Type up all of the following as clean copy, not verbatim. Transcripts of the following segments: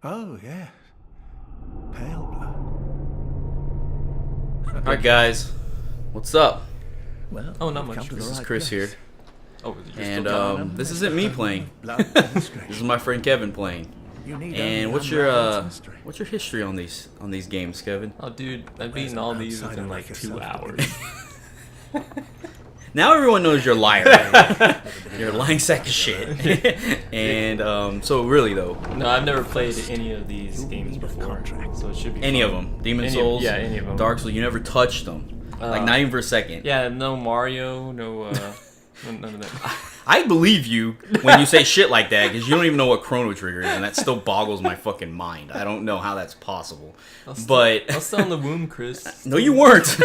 Oh, yeah. Pale blood. Alright guys, what's up? Well, Oh, not you've much. come to the This is right Chris place. here. Oh, you're And still going? this isn't me playing. Blood This is demonstration. my friend Kevin playing. You need And only what's unravel its mystery. your history on these games, Kevin? Oh, dude, I've Where's beaten an all these outsider within like like 2 yourself to hours. Now everyone knows you're a liar. You're a lying sack of shit. And so really though, No, I've never played any of these games before, so it should be any fun. of them, Demon Any of- Souls, yeah, any of them. Dark Souls, you never touched them. Like not even for a second. Yeah, no Mario, no none of that. I believe you when you say shit like that because you don't even know what Chrono Trigger is, and that still boggles my fucking mind. I don't know how that's possible. I was But still in the womb, Chris. no, you weren't.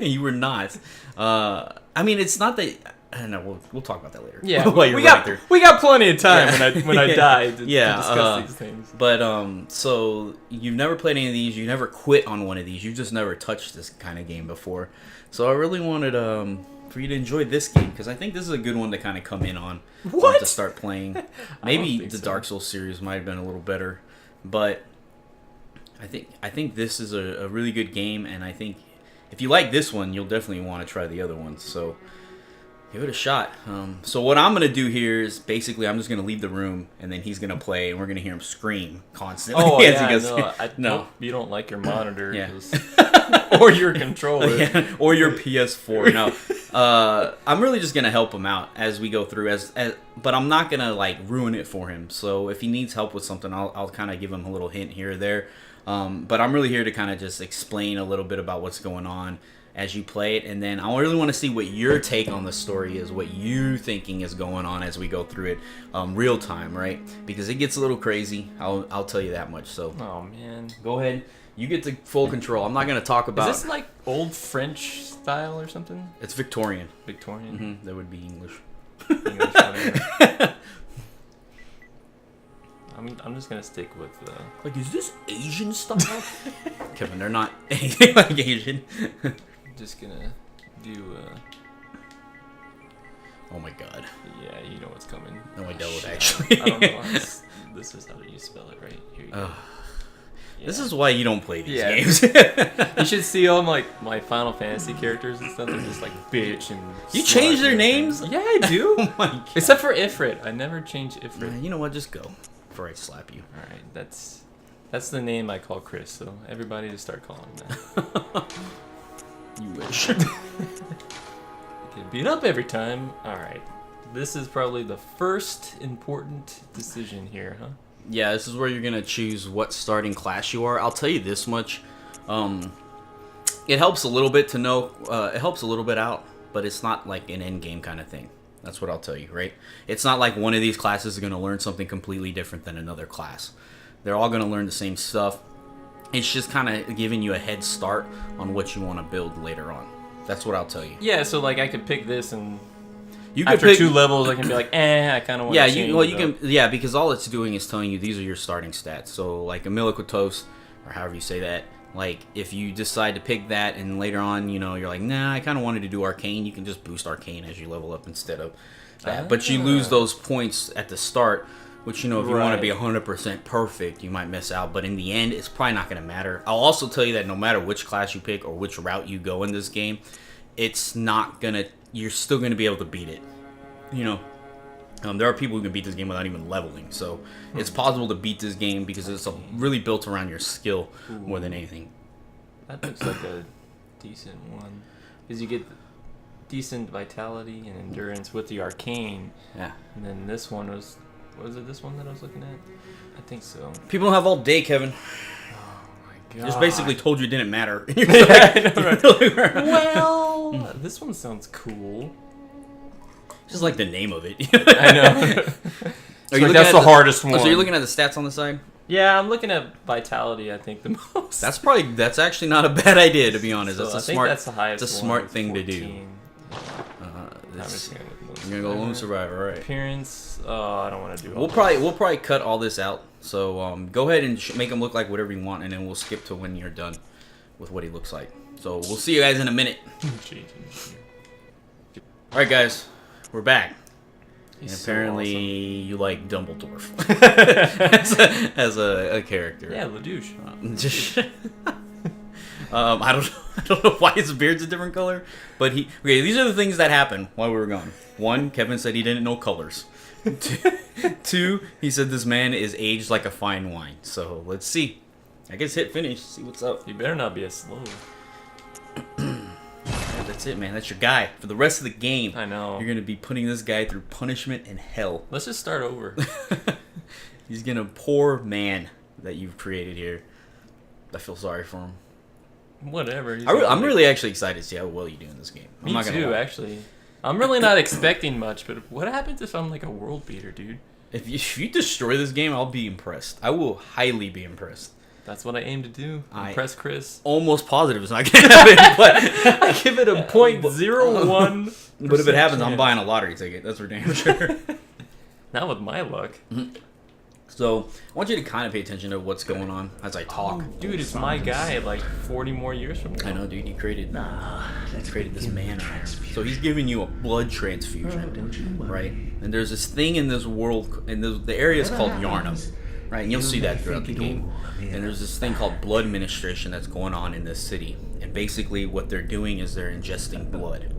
You were not. I mean, it's not that. I don't know. We'll talk about that later. Yeah, While you're we running got through. we got plenty of time when I Yeah. die to Yeah, discuss these things. But so you've never played any of these. You never quit on one of these. You just never touched this kind of game before. So I really wanted for you to enjoy this game because I think this is a good one to kind of come in on. What? To start playing. don't Maybe think the so. Dark Souls series might have been a little better, but I think this is a really good game, and I think if you like this one, you'll definitely want to try the other ones. So give it a shot. So what I'm gonna do here is basically I'm just gonna leave the room, and then he's gonna play, and we're gonna hear him scream constantly. Oh as he yeah, goes no, through. I No. hope you don't like your monitor, Yeah. 'cause- or your controller. Yeah, or your PS4. No, I'm really just gonna help him out as we go through. But I'm not gonna like ruin it for him. So if he needs help with something, I'll kind of give him a little hint here or there. But I'm really here to kind of just explain a little bit about what's going on as you play it, and then I really want to see what your take on the story is, what you thinking is going on as we go through it, real time, right? Because it gets a little crazy. I'll tell you that much. So Oh man. go ahead. You get to full control. I'm not gonna talk about. Is this like old French style or something? It's Victorian. Victorian? That would be English. English, whatever. I'm just gonna stick with Like, is this Asian style? Kevin, they're not anything like Asian. just gonna do Oh my god. yeah, you know what's coming. No, I don't Shit, actually. I don't know. This is how you spell it, right? Here you go. Yeah. This is why you don't play these Yeah. games. You should see all my Final Fantasy characters and stuff. They're just like bitch and. You slut change their and everything. names? Yeah, I do. Oh my god. Except for Ifrit, I never change Ifrit. You know what? Just go before I slap you. All right, that's the name I call Chris. So everybody just start calling him that. You wish. Get beat up every time. All right, this is probably the first important decision here, huh? Yeah, this is where you're gonna choose what starting class you are. I'll tell you this much. It helps a little bit to know. It helps a little bit out, but it's not like an end game kind of thing. That's what I'll tell you, right? It's not like one of these classes is gonna learn something completely different than another class. They're all gonna learn the same stuff. It's just kind of giving you a head start on what you want to build later on. That's what I'll tell you. Yeah, so like I could pick this, and You could after pick 2 levels, I can be like, I kind of want. Yeah, to change you it up. can. Yeah, because all it's doing is telling you these are your starting stats. So like a Miliquatos, or however you say that. Like if you decide to pick that, and later on, you're like, nah, I kind of wanted to do Arcane. You can just boost Arcane as you level up instead of that. But you lose those points at the start, which if you want to be 100% perfect, you might miss out. But in the end, it's probably not going to matter. I'll also tell you that no matter which class you pick or which route you go in this game, it's not gonna. You're still gonna be able to beat it. There are people who can beat this game without even leveling. So it's possible to beat this game because it's really built around your skill more than anything. That looks like a decent one, because you get decent vitality and endurance with the Arcane. Yeah. And then this one was it this one that I was looking at? I think so. People don't have all day, Kevin. God. Just basically told you it didn't matter. Yeah, I know, right? Well, this one sounds cool. Just like the name of it. I know. Are you looking that's at the hardest one. So you're looking at the stats on the side? Yeah, I'm looking at vitality. I think the most. That's actually not a bad idea, to be honest. So That's I a think smart. that's the highest. It's a one, smart thing to do. 14. You're gonna go lone survivor, right? Appearance. Oh, I don't want to do. We'll probably cut all this out. So go ahead and make him look like whatever you want, and then we'll skip to when you're done with what he looks like. So we'll see you guys in a minute. All right, guys, we're back. And He's apparently so you like Dumbledore as a character. awesome. Yeah, LaDouche. I don't know why his beard's a different color, but okay. These are the things that happened while we were gone. One, Kevin said he didn't know colors. Two, he said this man is aged like a fine wine. So let's see. I guess hit finish. See what's up. You better not be a slow. That's it, man. That's your guy for the rest of the game. I know. You're gonna be putting this guy through punishment and hell. Let's just start over. He's gonna poor man that you've created here. I feel sorry for him. Whatever. I'm really actually excited to see how well you do in this game. I'm Me not gonna too, lie. actually. I'm really not expecting much, but what happens if I'm like a world beater, dude? If you destroy this game, I'll be impressed. I will highly be impressed. That's what I aim to do. Impress Chris. Almost positive it's not gonna happen, but I give it a 0.01. but if it happens, I'm buying a lottery ticket. That's for damn sure. Not with my luck. So I want you to kind of pay attention to what's going on as I talk. Oh, dude, it's my guy. Like 40 more years from now. I know, dude. You created this man in there. So he's giving you a blood transfusion, right? And there's this thing in this world, and the area is called Yarnum, right? And you'll see that throughout the game. And there's this thing called blood administration that's going on in this city. And basically, what they're doing is they're ingesting blood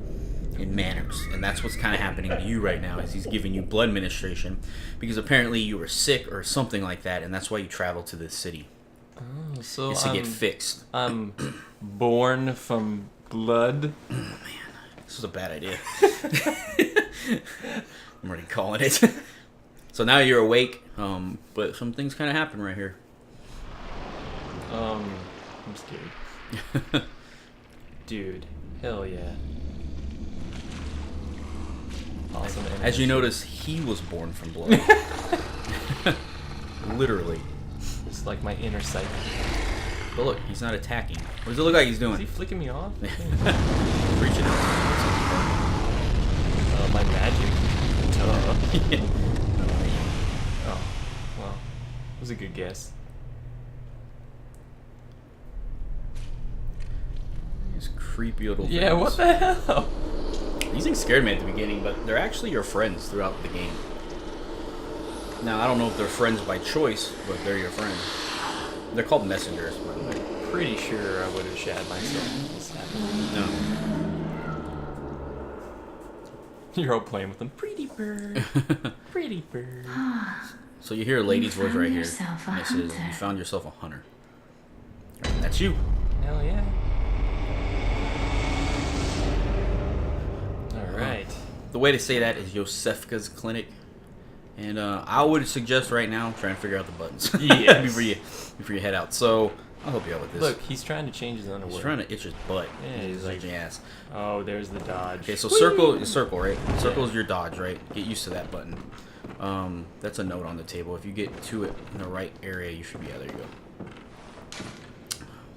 in manners, and that's what's kind of happening to you right now. Is he's giving you blood administration because apparently you were sick or something like that, and that's why you travel to this city. Oh, so Is to get fixed. I'm born from blood. Oh man, this is a bad idea. I'm already calling it. So now you're awake, but some things kind of happen right here. I'm scared. Dude, hell yeah. Awesome. As you notice, he was born from blood. Literally. It's like my inner sight. But look, he's not attacking. What does it look like he's Is doing? he flicking me off? Reaching out. My magic. Yeah. Oh, well, it was a good guess. These creepy little Yeah, things. what the hell? These things scared me at the beginning, but they're actually your friends throughout the game. Now, I don't know if they're friends by choice, but they're your friends. They're called messengers, by the way. Pretty sure I would have shat myself if this happened. No. You're all playing with them. Pretty bird. Pretty bird. So you hear a lady's voice right here. yourself a And it says, hunter. you found yourself a hunter. Right, that's you. Hell yeah. Alright. The way to say that is Yosefka's clinic. And I would suggest right now trying to figure out the buttons. Yes. before you head out. So I'll help you out with this. Look, he's trying to change his underwear. He's trying to itch his butt. Yeah, he's like- itching ass. Oh, there's the dodge. Okay, so circle, right? Circle is your dodge, right? Get used to that button. That's a note on the table. If you get to it in the right area, you should be. Yeah, there you go.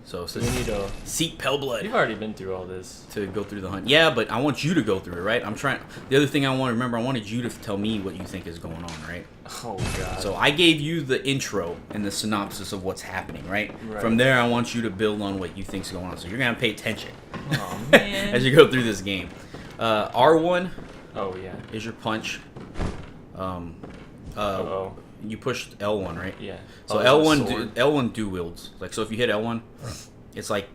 So it We says need a... seek pale blood You've already been through all this. to go through the hunt. Yeah, but I want you to go through it, right? I'm trying. The other thing I want to remember, I wanted you to tell me what you think is going on, right? Oh, God. So I gave you the intro and the synopsis of what's happening, right? Right. From there, I want you to build on what you think's going on. So you're gonna pay attention Oh, man. as you go through this game. R1 Oh, yeah. is your punch. Uh-oh. You pushed L1, right? Yeah. So Oh, L1 there's a sword. L1 do wields. Like, so if you hit L1, it's like,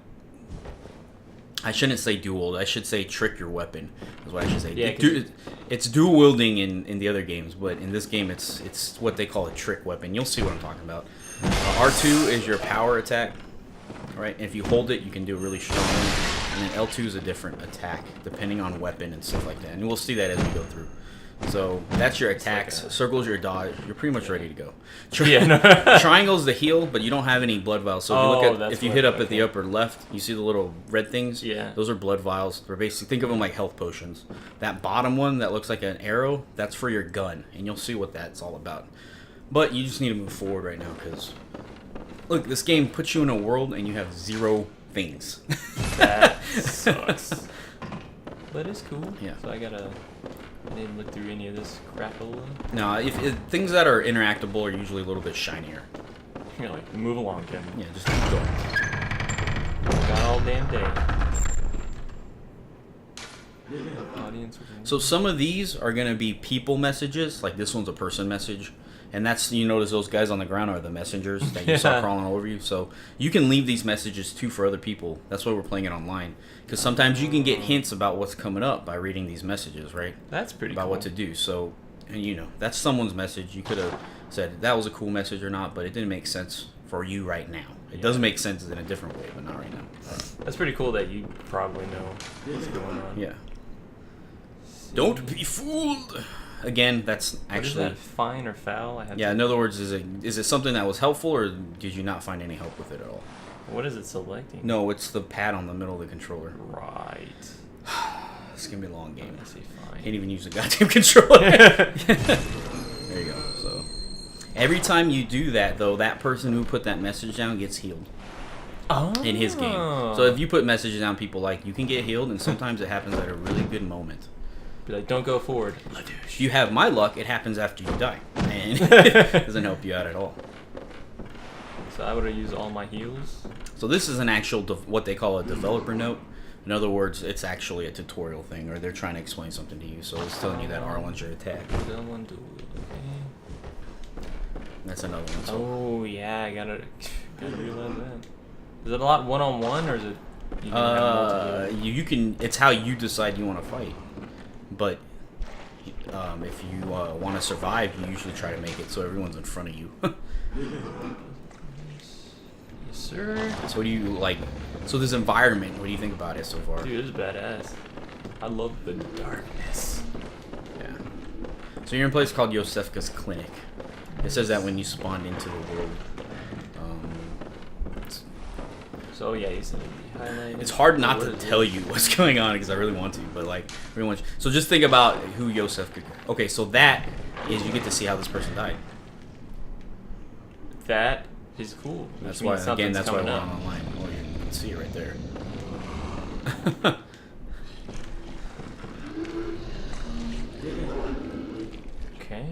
I shouldn't say dual. I should say trick your weapon. Is what I should say. Yeah, It's dual wielding in the other games, but in this game, it's what they call a trick weapon. You'll see what I'm talking about. R2 is your power attack, right? And if you hold it, you can do really strong. And then L2 is a different attack depending on weapon and stuff like that. And we'll see that as we go through. So that's your attacks. Circle's your dodge. You're pretty much ready to go. Yeah, no. Triangle's the heal, but you don't have any blood vials. So if you Oh, look at, that's if you what- hit up at the okay. upper left, you see the little red things. Yeah. Those are blood vials. They're basically, think of them like health potions. That bottom one that looks like an arrow, that's for your gun, and you'll see what that's all about. But you just need to move forward right now because look, this game puts you in a world and you have 0 things. That sucks. But it's cool. Yeah. So I didn't look through any of this crapola. Now, if things that are interactable are usually a little bit shinier. You're like, move along, Kevin. Yeah, just keep going. Got all damn day. Oh, audience. So some of these are going to be people messages, like this one's a person message. And that's, you notice those guys on the ground are the messengers that you saw crawling all over you. So you can leave these messages too for other people. That's why we're playing it online. Because sometimes you can get hints about what's coming up by reading these messages, right? That's pretty about cool. what to do. So, and you know, that's someone's message. You could have said that was a cool message or not, but it didn't make sense for you right now. It does make sense in a different way, but not right now. That's pretty cool that you probably know what's going on. Yeah. Don't be fooled. Again, that's actually... What is that, fine or foul? In other words, is it something that was helpful, or did you not find any help with it at all? What is it selecting? No, it's the pad on the middle of the controller. Right. It's going to be a long game. I see fine. Can't even use the goddamn controller. There you go. So every time you do that, though, that person who put that message down gets healed. In his game. So if you put messages down, people like, you can get healed, and sometimes it happens at a really good moment. Be like, don't go forward. If you have my luck, it happens after you die. And it doesn't help you out at all. So I would use all my heals. So this is an actual, what they call a developer note. In other words, it's actually a tutorial thing, or they're trying to explain something to you. So it's telling you that R1's your attack. Okay. That's another one. So. Oh, yeah, I gotta realize that. Is it a lot one-on-one, or is it... You can, it's how you decide you want to fight. But if you want to survive, you usually try to make it so everyone's in front of you. Yes, sir. So what do you like? So this environment, what do you think about it so far? Dude, it's badass. I love the darkness. Yeah. So you're in a place called Yosefka's Clinic. It says that when you spawned into the world. So yeah, you said highlight. It's hard not to tell you what's going on because I really want to, but like really want you. So just think about who Yosef could. Okay, so that is you get to see how this person died. That is cool. That's why again. That's why we're on online. Oh, you can see it right there. Okay.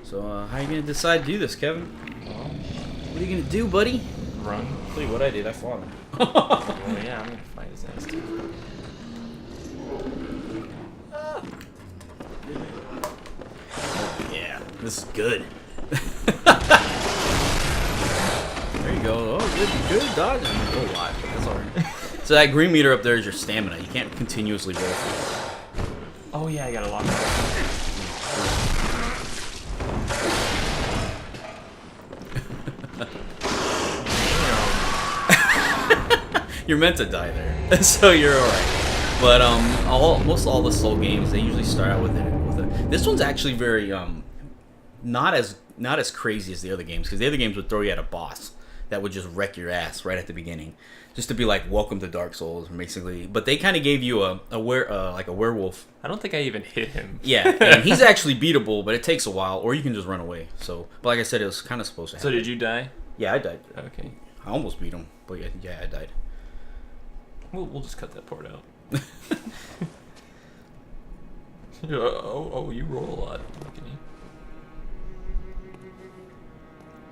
So how are you gonna decide to do this, Kevin? What are you gonna do, buddy? Run. I'll tell you what I did. I fought him. Well, yeah, I'm gonna fight his ass too. Yeah, this is good. There you go. Oh, good dodge. I mean, a lot, but that's alright. So that green meter up there is your stamina. You can't continuously roll through it. Oh yeah, I gotta lock it. You're meant to die there, so you're alright. But most all the Soul games, they usually start out with a. This one's actually very not as crazy as the other games, because the other games would throw you at a boss that would just wreck your ass right at the beginning, just to be like, welcome to Dark Souls, basically. But they kind of gave you like a werewolf. I don't think I even hit him. Yeah, and he's actually beatable, but it takes a while, or you can just run away. So, but like I said, it was kind of supposed to happen. So did you die? Yeah, I died. Okay. I almost beat him, but yeah, I died. We'll just cut that part out. You roll a lot. Can you?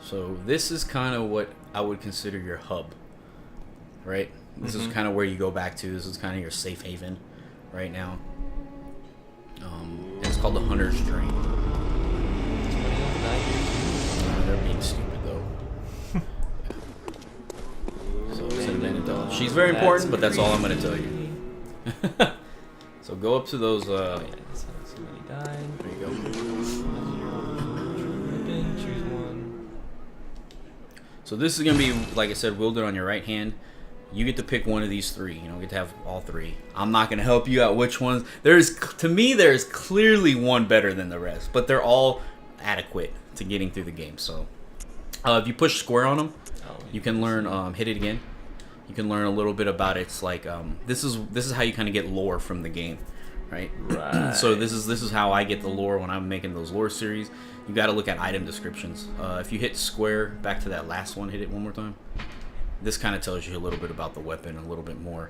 So this is kind of what I would consider your hub, right? This is kind of where you go back to. This is kind of your safe haven right now. It's called the Hunter's Drain. They're being stupid though. She's very important, but that's all I'm going to tell you. So go up to those. Yeah, that's how somebody died. There you go. Choose one. So this is going to be, like I said, wielded on your right hand. You get to pick one of these three. You don't get to have all three. I'm not going to help you out which ones. To me, there's clearly one better than the rest, but they're all adequate to getting through the game. So if you push square on them, you can learn. Hit it again. You can learn a little bit about it. It's like this is how you kind of get lore from the game, right? Right. So this is how I get the lore when I'm making those lore series. You got to look at item descriptions. If you hit square, back to that last one, hit it one more time. This kind of tells you a little bit about the weapon, a little bit more.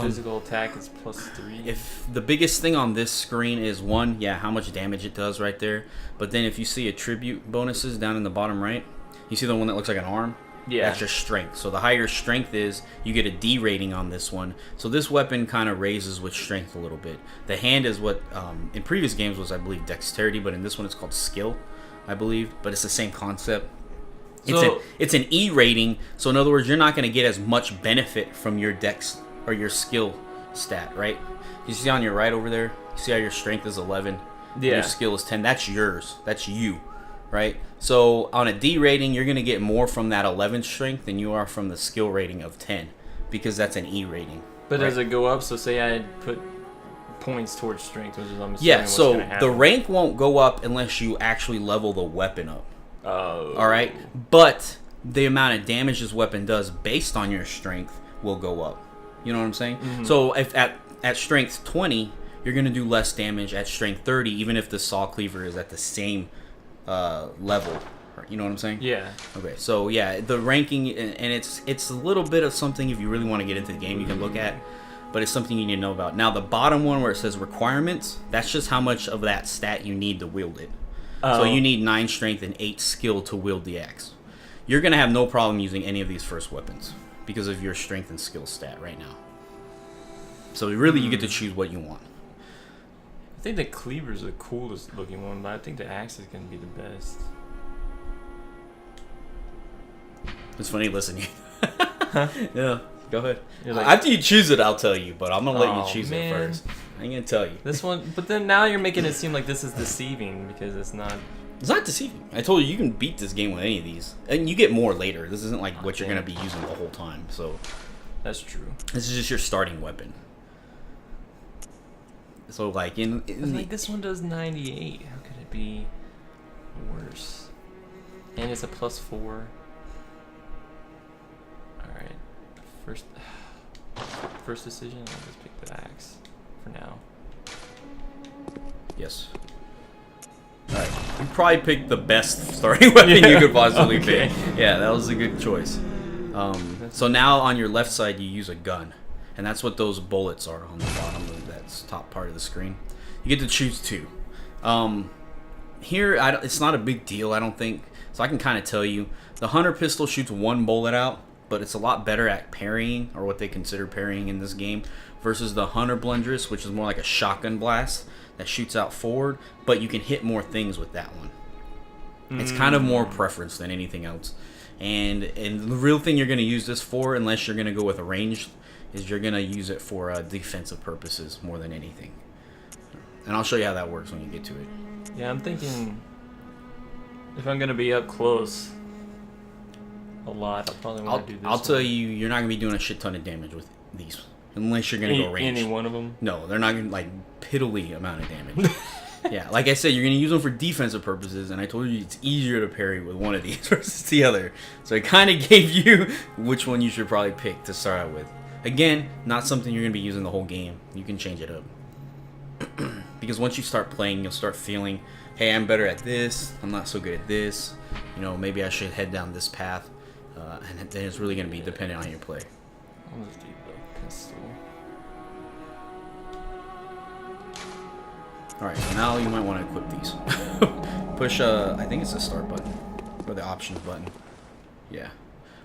Physical attack is +3. If the biggest thing on this screen is one, how much damage it does right there. But then if you see attribute bonuses down in the bottom right, you see the one that looks like an arm. Yeah. That's your strength. So the higher your strength is, you get a D rating on this one. So this weapon kind of raises with strength a little bit. The hand is what in previous games was, I believe, dexterity, but in this one it's called skill, I believe. But it's the same concept. It's an E rating. So in other words, you're not going to get as much benefit from your dex or your skill stat, right? You see on your right over there, you see how your strength is 11? Yeah. Your skill is 10. That's yours. That's you, right? So on a D rating, you're going to get more from that 11 strength than you are from the skill rating of 10 because that's an E rating. But right? does it go up? So say I put points towards strength, which is I'm assuming Yeah, what's so gonna happen. the rank won't go up unless you actually level the weapon up. Oh. All right? But the amount of damage this weapon does based on your strength will go up. You know what I'm saying? Mm-hmm. So if at strength 20, you're going to do less damage at strength 30, even if the saw cleaver is at the same level. You know what I'm saying? Yeah. Okay, so yeah, the ranking, and it's a little bit of something if you really want to get into the game you can look at, but it's something you need to know about. Now, the bottom one where it says requirements, that's just how much of that stat you need to wield it. So you need 9 strength and 8 skill to wield the axe. You're going to have no problem using any of these first weapons because of your strength and skill stat right now. So really, you get to choose what you want. I think the cleaver's the coolest looking one, but I think the axe is going to be the best. It's funny listening. Yeah, go ahead. Like, After you choose it, I'll tell you, but I'm going to let you choose man. it first. I ain't going to tell you. This one, but then now you're making it seem like this is deceiving because it's not. It's not deceiving. I told you, you can beat this game with any of these. And you get more later. This isn't like what you're going to be using the whole time. So That's true. this is just your starting weapon. So like Like this one does 98. How could it be worse? And it's a +4. All right. First decision. I'll just pick the axe for now. Yes. Alright. You probably picked the best starting weapon you could possibly pick. Yeah, that was a good choice. So now on your left side you use a gun. And that's what those bullets are on the bottom of that top part of the screen. You get to choose 2. Here, it's not a big deal, I don't think. So I can kind of tell you. The Hunter pistol shoots 1 bullet out, but it's a lot better at parrying, or what they consider parrying in this game, versus the Hunter blunderous, which is more like a shotgun blast that shoots out forward, but you can hit more things with that one. It's kind of more preference than anything else. And the real thing you're going to use this for, unless you're going to go with a ranged, is you're going to use it for defensive purposes more than anything. And I'll show you how that works when you get to it. Yeah, I'm thinking if I'm gonna be up close a lot, I'll probably want to do this. I'll tell you, you're not going to be doing a shit ton of damage with these, unless you're going to go ranged. Any one of them? No, they're not going to, like, piddly amount of damage. Yeah, like I said, you're going to use them for defensive purposes, and I told you it's easier to parry with one of these versus the other. So I kind of gave you which one you should probably pick to start out with. Again, not something you're going to be using the whole game. You can change it up. Because once you start playing, you'll start feeling, hey, I'm better at this, I'm not so good at this, you know, maybe I should head down this path, and then it's really going to be dependent on your play. I'll just do the pistol. Alright, so now you might want to equip these. Push, I think it's the start button, or the options button. Yeah.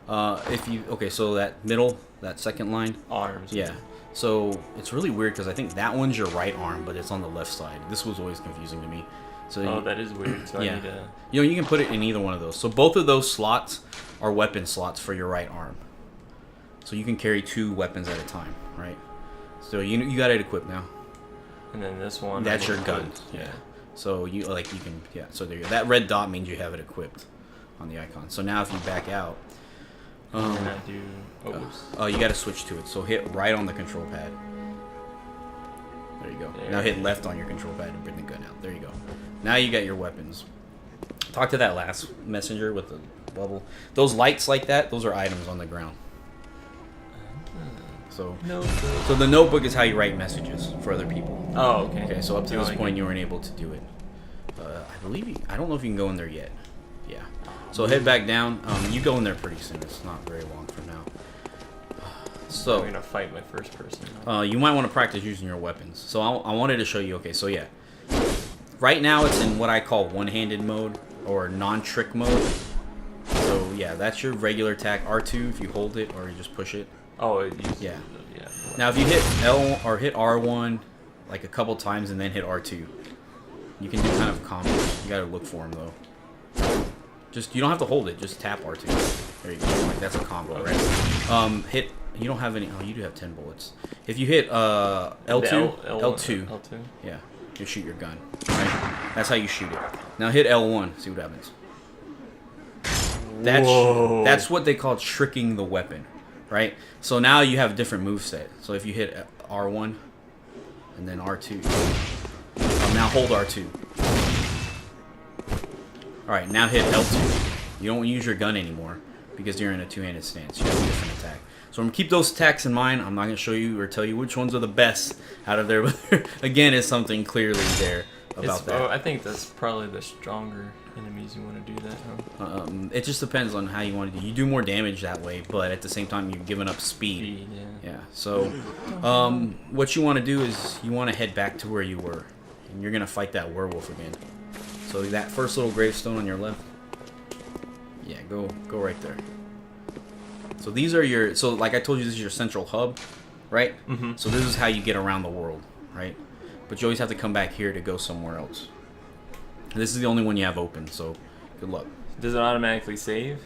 Okay, so that middle, that second line. Arms. Yeah. So it's really weird because I think that one's your right arm, but it's on the left side. This was always confusing to me. So that is weird. So yeah. I need to... You know, you can put it in either one of those. So both of those slots are weapon slots for your right arm. So you can carry 2 weapons at a time, right? So you got it equipped now. And then this one. That's your gun. Yeah. So you can So there you go. That red dot means you have it equipped on the icon. So now if you back out, and then I do. Oh, you got to switch to it. So hit right on the control pad. There you go. There. Now hit left on your control pad to bring the gun out. There you go. Now you got your weapons. Talk to that last messenger with the bubble. Those lights like that, those are items on the ground. So the notebook is how you write messages for other people. Oh, okay. Okay, so up to this point you weren't able to do it. I don't know if you can go in there yet. Yeah. So head back down. You go in there pretty soon. It's not very long from now. So I'm gonna fight my first person. you might want to practice using your weapons. So I wanted to show you. Okay, so yeah. Right now it's in what I call one-handed mode or non-trick mode. So yeah, that's your regular attack. R2 if you hold it or you just push it. Oh, it uses Yeah. yeah. Now if you hit L or hit R1 like a couple times and then hit R2, you can do kind of combos. You gotta look for them though. Just you don't have to hold it. Just tap R2. There you go. Like that's a combo, right? Hit. You don't have any. Oh, you do have 10 bullets. If you hit L2, L2, L2. yeah, you shoot your gun. Right? That's how you shoot it. Now hit L1. See what happens. That's what they call tricking the weapon, right? So now you have a different moveset. So if you hit R1 and then R2, now hold R2. All right, now hit L2. You don't use your gun anymore because you're in a two-handed stance. You have a different attack. So I'm gonna keep those attacks in mind. I'm not gonna show you or tell you which ones are the best out of there, but again, it's something clearly there about that. Oh, I think that's probably the stronger enemies you want to do that, huh? It just depends on how you want to do. You do more damage that way, but at the same time, you're giving up speed. Yeah. So, what you want to do is you want to head back to where you were, and you're gonna fight that werewolf again. So that first little gravestone on your left. Yeah, go right there. So these are your. So like I told you, this is your central hub, right? Mm-hmm. So this is how you get around the world, right? But you always have to come back here to go somewhere else. This is the only one you have open, so good luck. Does it automatically save?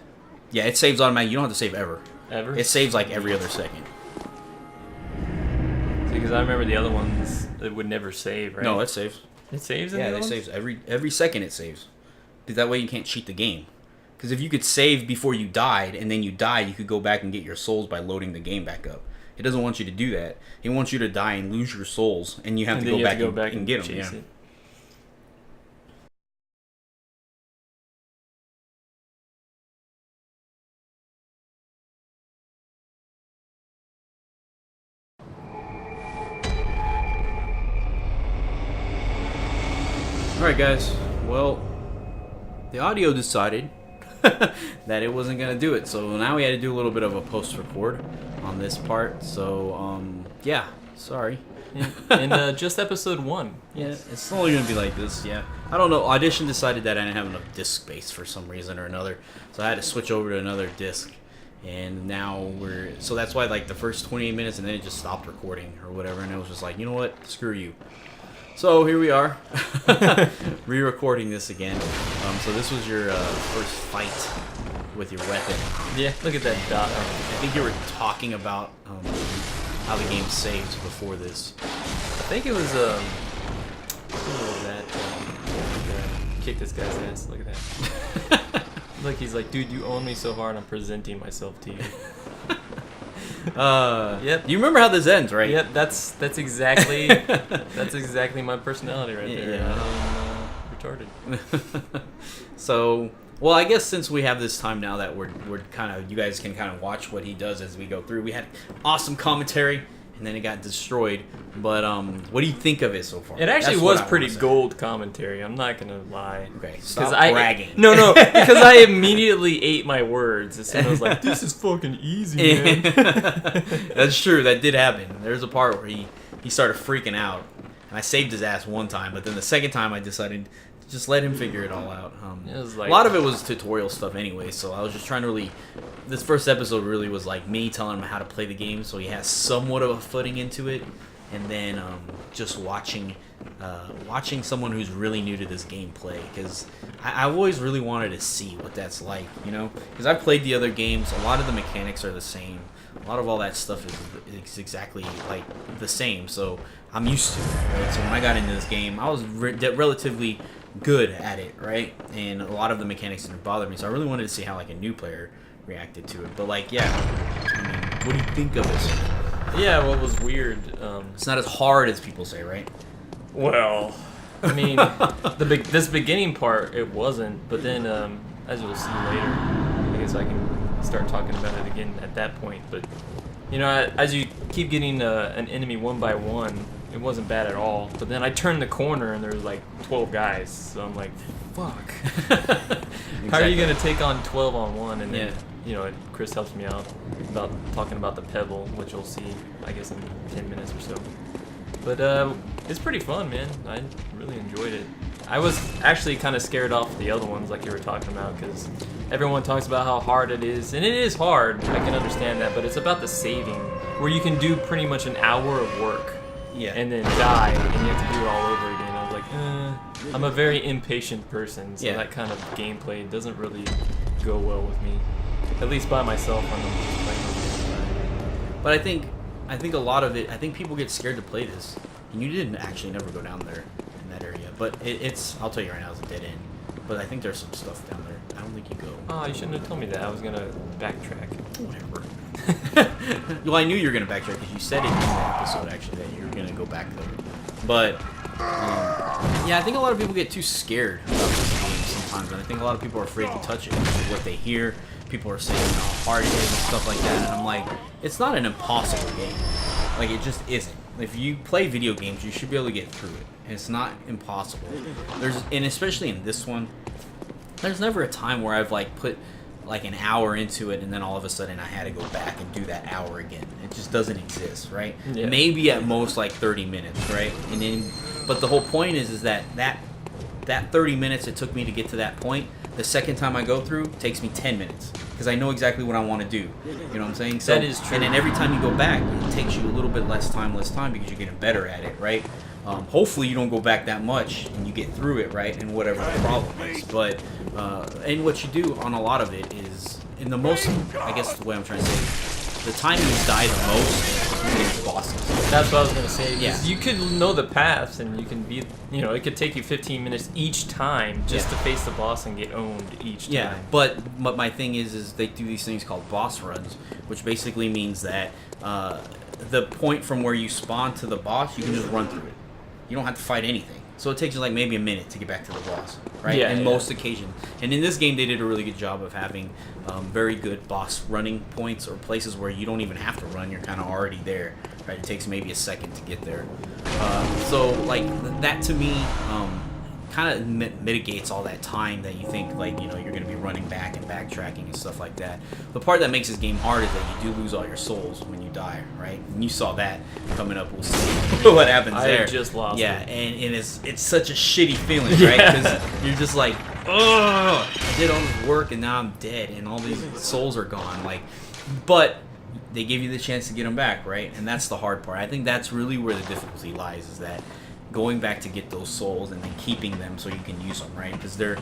Yeah, it saves automatically. You don't have to save ever. Ever? It saves like every other second. Because I remember the other ones, it would never save, right? No, it saves. It saves in Yeah, the it other saves every second. It saves. Because that way you can't cheat the game. Because if you could save before you died and then you died, you could go back and get your souls by loading the game back up. It doesn't want you to do that. It wants you to die and lose your souls, and you have to go back and get them. Yeah. It. Alright guys, well, the audio decided that it wasn't going to do it, so now we had to do a little bit of a post-record on this part, so, yeah, sorry. In just episode 1. Yeah, it's only going to be like this, yeah. I don't know, Audition decided that I didn't have enough disk space for some reason or another, so I had to switch over to another disk, and now so that's why, like, the first 28 minutes, and then it just stopped recording or whatever, and it was just like, you know what, screw you. So here we are, re-recording this again. So this was your first fight with your weapon. Yeah, look at that dot. I think you were talking about how the game saves before this. I think it was what was that? Kick this guy's ass. Look at that. Look, he's like, dude, you own me so hard. I'm presenting myself to you. Yep. You remember how this ends, right? Yep. That's exactly my personality right there. Yeah. Retarded. So, well, I guess since we have this time now that we're kind of, you guys can kind of watch what he does as we go through. We had awesome commentary, and then it got destroyed. But what do you think of it so far? It actually was pretty gold commentary. I'm not gonna lie. Okay, stop bragging. No, because I immediately ate my words as soon as I was like, "This is fucking easy, man." That's true. That did happen. There's a part where he started freaking out, and I saved his ass one time. But then the second time, I decided to just let him figure it all out. It was like, a lot of it was tutorial stuff anyway. So I was just trying to really. This first episode really was like me telling him how to play the game, so he has somewhat of a footing into it. And then just watching someone who's really new to this game play, because I always really wanted to see what that's like, you know? Because I've played the other games, a lot of the mechanics are the same. A lot of all that stuff is exactly like the same, so I'm used to it, right? So when I got into this game, I was relatively good at it, right? And a lot of the mechanics didn't bother me, so I really wanted to see how like a new player reacted to it. But like, yeah, I mean, what do you think of it? Yeah, what was weird? It's not as hard as people say, right? Well, I mean, this beginning part it wasn't, but then as you'll see later, I guess I can start talking about it again at that point. But you know, as you keep getting an enemy one by one, it wasn't bad at all. But then I turned the corner and there was like 12 guys, so I'm like, fuck. Exactly. How are you gonna take on 12 on one? And then, Yeah. you know, Chris helps me out about talking about the pebble, which you'll see, I guess, in 10 minutes or so. But it's pretty fun, man. I really enjoyed it. I was actually kind of scared off the other ones, like you were talking about, because everyone talks about how hard it is, and it is hard. I can understand that, but it's about the saving, where you can do pretty much an hour of work, Yeah. and then die, and you have to do it all over again. I was like, I'm a very impatient person, so Yeah. that kind of gameplay doesn't really go well with me. At least by myself when I'm just playing with it. But I think a lot of it, I think people get scared to play this. And you didn't actually never go down there in that area. But it's, I'll tell you right now, it's a dead end. But I think there's some stuff down there. I don't think you go. Oh, you shouldn't have told me that. I was gonna backtrack. Whatever. Well, I knew you were going to backtrack because you said it in the episode, actually, that you were going to go back there. But, yeah, I think a lot of people get too scared about this game sometimes. And I think a lot of people are afraid to touch it because of what they hear. People are saying how hard it is and stuff like that. And I'm like, it's not an impossible game. Like, it just isn't. If you play video games, you should be able to get through it. And it's not impossible. And especially in this one, there's never a time where I've, like, put like an hour into it and then all of a sudden I had to go back and do that hour again. It just doesn't exist, right? Yeah. Maybe at most like 30 minutes, right? And then, but the whole point is that 30 minutes it took me to get to that point, the second time I go through takes me 10 minutes because I know exactly what I want to do. You know what I'm saying? So, that is true. And then every time you go back, it takes you a little bit less time because you're getting better at it, right? Hopefully you don't go back that much and you get through it, right? And whatever the problem is. But, and what you do on a lot of it is, in the most, I guess the way I'm trying to say, the time you die the most is bosses. That's what I was gonna say. 'Cause Yeah. you could know the paths, and you can be, you know, it could take you 15 minutes each time just to face the boss and get owned each time. Yeah, but my thing is they do these things called boss runs, which basically means that the point from where you spawn to the boss, you can just run through it. You don't have to fight anything. So it takes you like maybe a minute to get back to the boss, right? Yeah, in yeah. most occasions. And in this game, they did a really good job of having very good boss running points or places where you don't even have to run. You're kind of already there, right? It takes maybe a second to get there. So like that to me kind of mitigates all that time that you think like, you know, you're going to be running back and backtracking and stuff like that. The part that makes this game hard is that you do lose all your souls when you die, right? And you saw that coming up. We'll see what happens there. I just lost Yeah, it. and it's such a shitty feeling, right? Because you're just like, oh, I did all this work and now I'm dead and all these souls are gone. Like, but they give you the chance to get them back, right? And that's the hard part. I think that's really where the difficulty lies, is that going back to get those souls and then keeping them so you can use them, right? Because they're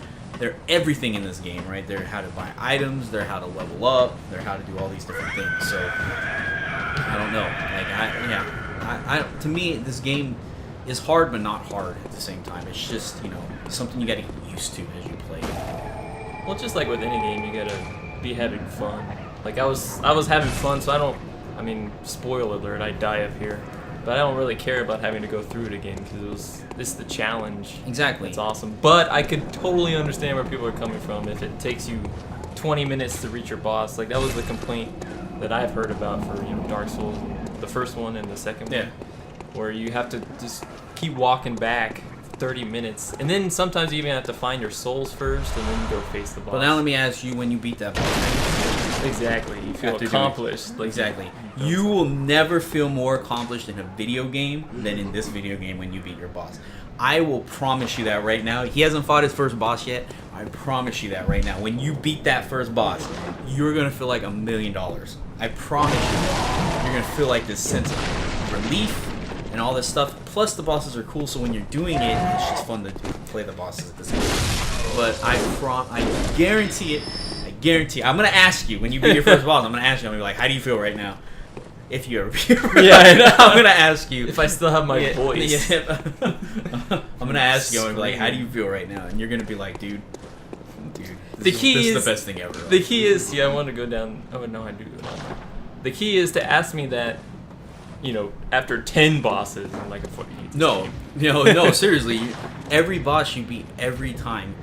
everything in this game, right? They're how to buy items, they're how to level up, they're how to do all these different things. So I don't know. Like to me, this game is hard but not hard at the same time. It's just, you know, something you got to get used to as you play it. Well, just like with any game, you gotta be having fun. Like I was having fun, so I mean, spoiler alert, I die up here. But I don't really care about having to go through it again because this is the challenge. Exactly. It's awesome. But I could totally understand where people are coming from if it takes you 20 minutes to reach your boss. Like that was the complaint that I've heard about for, you know, Dark Souls, the first one and the second one, where you have to just keep walking back 30 minutes, and then sometimes you even have to find your souls first and then go face the boss. But now let me ask you, when you beat that boss, exactly, you feel have to do it. accomplished. Like, exactly. You will never feel more accomplished in a video game than in this video game when you beat your boss. I will promise you that right now. He hasn't fought his first boss yet. I promise you that right now. When you beat that first boss, you're going to feel like $1 million. I promise you. You're going to feel like this sense of relief and all this stuff. Plus, the bosses are cool, so when you're doing it, it's just fun to play the bosses at the same time. But I guarantee it. Guarantee. I'm gonna ask you when you beat your first boss. I'm gonna ask you. I'm gonna be like, "How do you feel right now?" If you ever beat your first Yeah, I know. I'm gonna ask you if I still have my voice. Yeah. I'm gonna ask you. I'm gonna be like, "How do you feel right now?" And you're gonna be like, "Dude, this is the best thing ever." The key is, I want to go down. Oh no, I do go down there. The key is to ask me that, you know, after 10 bosses, I'm like, "What do you need to say?" No. Seriously, every boss you beat every time,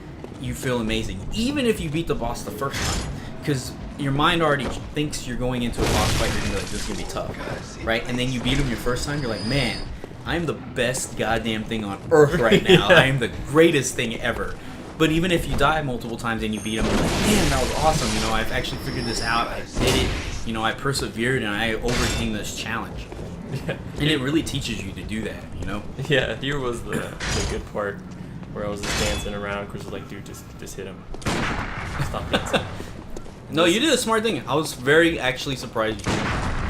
you feel amazing, even if you beat the boss the first time, because your mind already thinks you're going into a boss fight. You're gonna be like, this is gonna be tough, right? And then you beat him your first time, you're like, man, I'm the best goddamn thing on earth right now. Yeah. I am the greatest thing ever. But even if you die multiple times and you beat him, you're like, man, that was awesome. You know, I've actually figured this out. I did it. You know, I persevered and I overcame this challenge. Yeah. And it really teaches you to do that. You know? Yeah, here was the good part. Where I was just dancing around, Chris was like, dude, just hit him. Stop dancing. No, you did a smart thing. I was very actually surprised you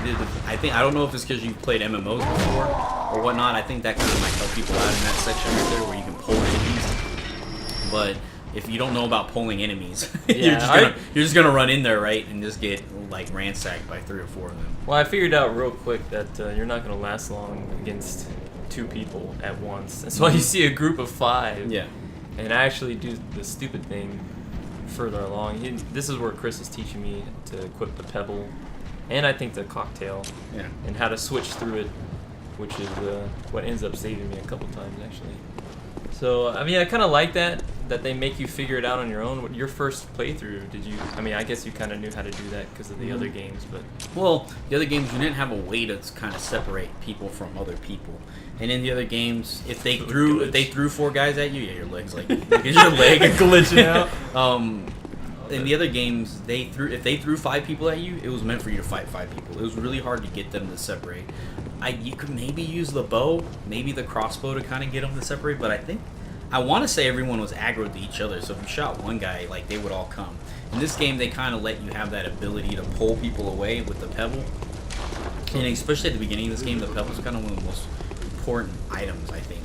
did. I don't know if it's because you've played MMOs before or whatnot. I think that kind of might help people out in that section right there where you can pull enemies. But if you don't know about pulling enemies, Yeah, you're just gonna run in there, right, and just get like ransacked by 3 or 4 of them. Well, I figured out real quick that you're not going to last long against 2 people at once. That's why you see a group of 5. Yeah. And I actually do the stupid thing further along. This is where Chris is teaching me to equip the pebble, and I think the cocktail, Yeah. and how to switch through it, which is what ends up saving me a couple times actually. So I mean, I kind of like that they make you figure it out on your own. Your first playthrough, did you? I mean, I guess you kind of knew how to do that because of the other games, but Well, the other games you didn't have a way to kind of separate people from other people, and in the other games, if they threw 4 guys at you, yeah, your legs like is your leg glitching out. In the other games, if they threw 5 people at you, it was meant for you to fight 5 people. It was really hard to get them to separate. You could maybe use the bow, maybe the crossbow to kind of get them to separate, but I want to say everyone was aggroed to each other, so if you shot one guy, like, they would all come. In this game, they kind of let you have that ability to pull people away with the pebble. And especially at the beginning of this game, the pebble's kind of one of the most important items, I think.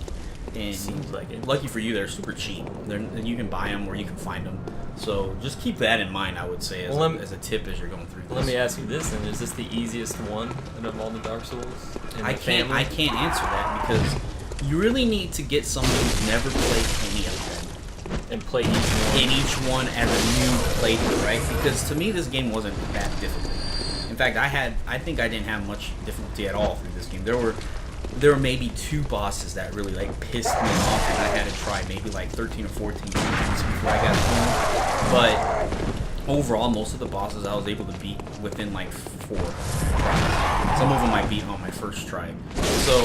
And Seems like it. lucky for you, they're super cheap. You can buy them or you can find them. So just keep that in mind, I would say, as a tip as you're going through this. Let me ask you this, then: is this the easiest one out of all the Dark Souls? I can't answer that because you really need to get someone who's never played any of them and play each one as a new playthrough, right? Because to me, this game wasn't that difficult. In fact, I think I didn't have much difficulty at all through this game. There were maybe 2 bosses that really like pissed me off, and I had to try maybe like 13 or 14 times before I got through. But overall, most of the bosses I was able to beat within like 4 tries. Some of them I beat on my first try. So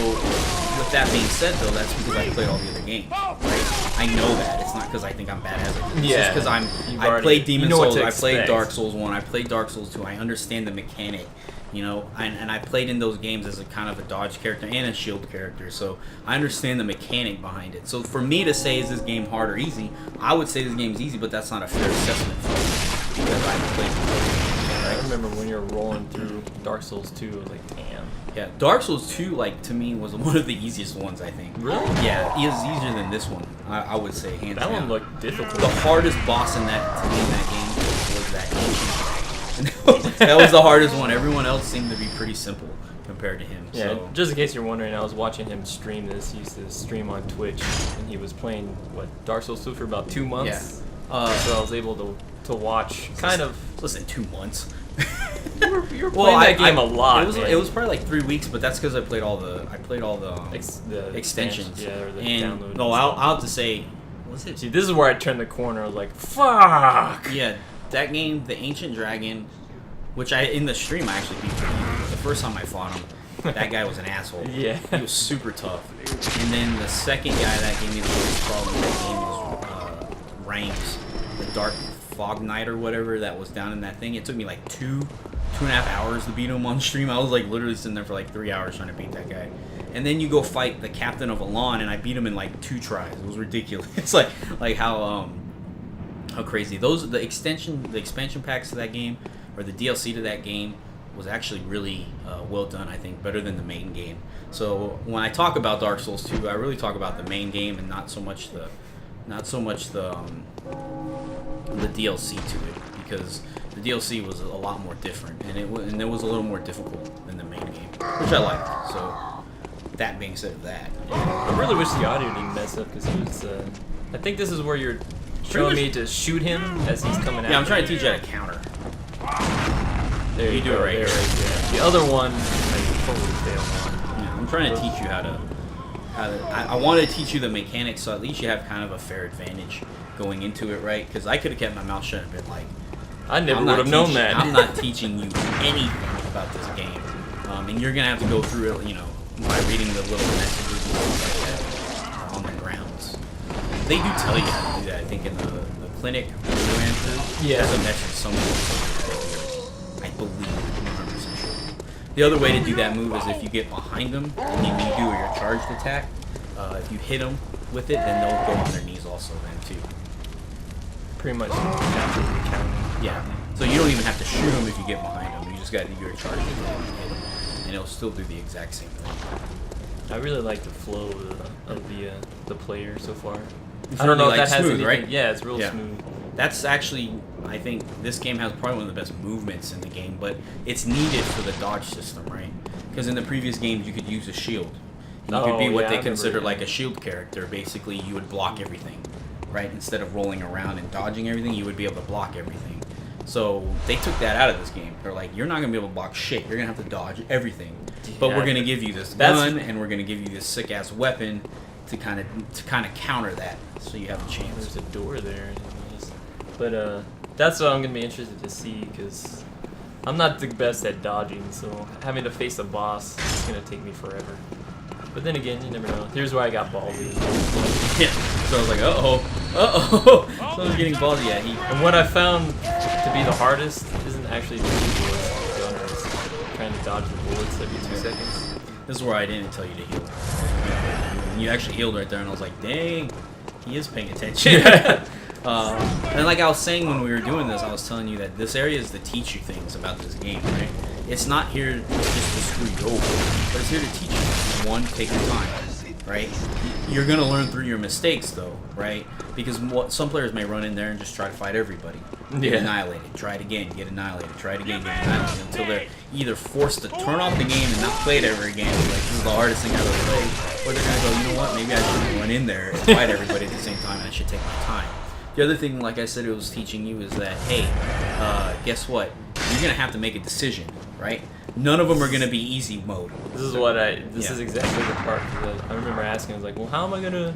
with that being said, though, that's because I played all the other games. Right? I know that. It's not because I think I'm bad at it. It's just because I played Demon Souls, I played Dark Souls 1, I played Dark Souls 2. I understand the mechanic. You know, and I played in those games as a kind of a dodge character and a shield character, so I understand the mechanic behind it. So for me to say, is this game hard or easy, I would say this game's easy, but that's not a fair assessment for me because I haven't played it. I remember when you were rolling through Dark Souls 2, I was like, damn. Yeah, Dark Souls 2, like, to me, was one of the easiest ones, I think. Really? Yeah, it is easier than this one, I would say, hands down. That one looked difficult. The hardest boss in that game was that ancient dragon. That was the hardest one. Everyone else seemed to be pretty simple compared to him. Yeah, So. just in case you're wondering, I was watching him stream this. He used to stream on Twitch, and he was playing, Dark Souls 2 for about 2 months. Yeah. So I was able to watch, kind of... Listen, 2 months. You were playing that game a lot, It was probably like 3 weeks, but that's because I played all the the extensions. Yeah, or the and download. no, I'll have to say, was it? See, this is where I turned the corner. I was like, fuck! Yeah, that game, the Ancient Dragon, which in the stream I actually beat. The first time I fought him, that guy was an asshole. Yeah. He was super tough. And then the second guy that gave me the biggest problem with that game was Rames, the Dark Fog Knight or whatever that was down in that thing. It took me like 2.5 hours to beat him on stream. I was like literally sitting there for like 3 hours trying to beat that guy. And then you go fight the captain of Elan, and I beat him in like 2 tries. It was ridiculous. It's like how crazy the expansion packs to that game, or the DLC to that game, was actually really well done. I think better than the main game. So when I talk about Dark Souls 2, I really talk about the main game and not so much the DLC to it, because the DLC was a lot more different, and it was a little more difficult than the main game, which I liked. So that being said, I really wish the audio didn't mess up, because it was. I think this is where you're showing me to shoot him as he's coming out. Yeah, I'm trying to teach you how to counter. There you do it right there, here. right there. The other one, I totally failed on. Yeah, I'm trying to teach you how to. I want to teach you the mechanics, so at least you have kind of a fair advantage going into it, right? Because I could have kept my mouth shut and been like, I never would have known that. I'm not teaching you anything about this game, and you're gonna have to go through it, by reading the little messages and stuff like that on the grounds. They do tell you how to do that. I think in the clinic where you ran through, yeah, there's a message somewhere. I believe, I'm 100% sure. The other way to do that move is if you get behind them and you do your charged attack. If you hit them with it, then they'll go on their knees also then too. pretty much naturally counting. Yeah. So you don't even have to shoot them if you get behind them. You just got to do your charge and it'll still do the exact same thing. I really like the flow of the player so far. It's I don't know really, if that has smooth, anything. right? Yeah, it's real Yeah. smooth. That's actually, I think this game has probably one of the best movements in the game, but it's needed for the dodge system, right? Because in the previous games, you could use a shield. And you could be what they consider like a shield character. Basically, you would block everything, right? Instead of rolling around and dodging everything, you would be able to block everything. So they took that out of this game. They're like, you're not going to be able to block shit. You're going to have to dodge everything. But we're going to give you this gun, and we're going to give you this sick-ass weapon to kind of counter that, so you have a chance. There's a door there. But that's what I'm going to be interested to see, because I'm not the best at dodging, so having to face a boss is going to take me forever. But then again, you never know. Here's where I got ballsy. Yeah. So I was like, uh-oh. So I was getting ballsy. Yeah, And what I found to be the hardest isn't actually the bullets, gunners. Trying to dodge the bullets every 2 seconds. This is where I didn't tell you to heal. You actually healed right there, and I was like, dang, he is paying attention. And like I was saying when we were doing this, I was telling you that this area is to teach you things about this game, right? It's not here just to screw you over, but it's here to teach you. One, take your time, right? You're going to learn through your mistakes, though, right? Because some players may run in there and just try to fight everybody. Get annihilated. Try it again. Get annihilated. Try it again. Get annihilated. Until they're either forced to turn off the game and not play it ever again. Like, this is the hardest thing I've ever played. Or they're going to go, you know what? Maybe I shouldn't run in there and fight everybody at the same time, and I should take my time. The other thing, like I said, it was teaching you is that, hey, guess what? You're going to have to make a decision, right? None of them are going to be easy mode. This is exactly the part that I remember asking. I was like, well, how am I going to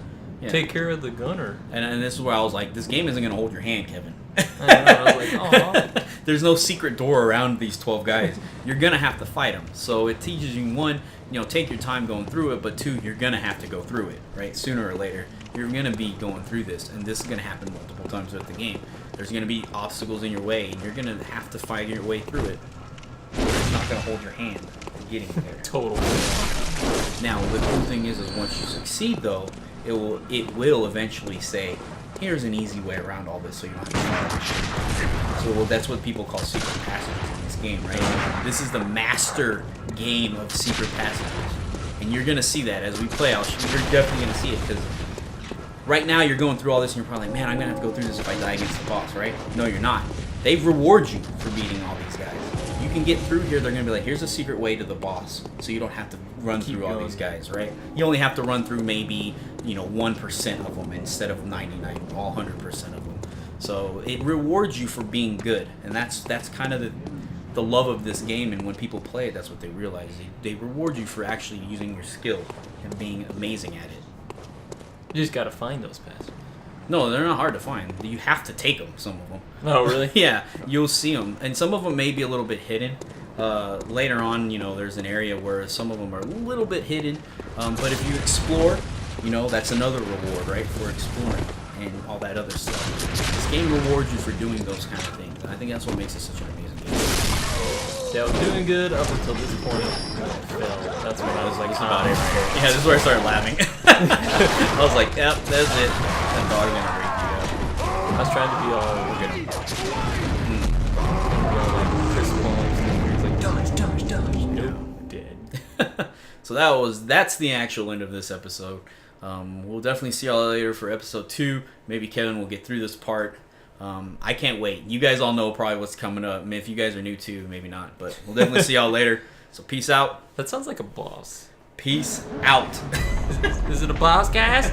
take care of the gunner? And this is where I was like, this game isn't going to hold your hand, Kevin. I was like, oh. There's no secret door around these 12 guys. You're going to have to fight them. So it teaches you, one, take your time going through it, but two, you're going to have to go through it, right? Sooner or later, you're going to be going through this, and this is going to happen multiple times throughout the game. There's going to be obstacles in your way, and you're going to have to fight your way through it. It's not going to hold your hand in getting there. Totally. Now, the cool thing is once you succeed, though, it will eventually say, here's an easy way around all this so you don't have to follow this shit. So that's what people call secret passages in this game, right? This is the master game of secret passages. And you're going to see that as we play. You're definitely going to see it, because right now you're going through all this and you're probably like, man, I'm going to have to go through this if I die against the boss, right? No, you're not. They reward you for beating all these guys. You can get through here, they're going to be like, here's a secret way to the boss, so you don't have to run through all these guys, right? You only have to run through maybe, 1% of them instead of 99, all 100% of them. So it rewards you for being good, and that's kind of the love of this game, and when people play it, that's what they realize. They reward you for actually using your skill and being amazing at it. You just got to find those passages. No, they're not hard to find. You have to take them, some of them. Oh, really? Yeah, you'll see them. And some of them may be a little bit hidden. Later on, there's an area where some of them are a little bit hidden. But if you explore, that's another reward, right, for exploring and all that other stuff. This game rewards you for doing those kind of things. And I think that's what makes it such an amazing game. See, I was doing good up until this point. I fell. That's when I was like, Yeah, this is where I started laughing. I was like, yep, that's it. That dog gonna break you up. I was trying to be all Chris Paul. He's like, dodge. Nope, dead. So that's the actual end of this episode. We'll definitely see y'all later for episode 2. Maybe Kevin will get through this part. I can't wait. You guys all know probably what's coming up. I mean, if you guys are new too, maybe not. But we'll definitely see y'all later. So peace out. That sounds like a boss. Peace out. Is it a boss, guys?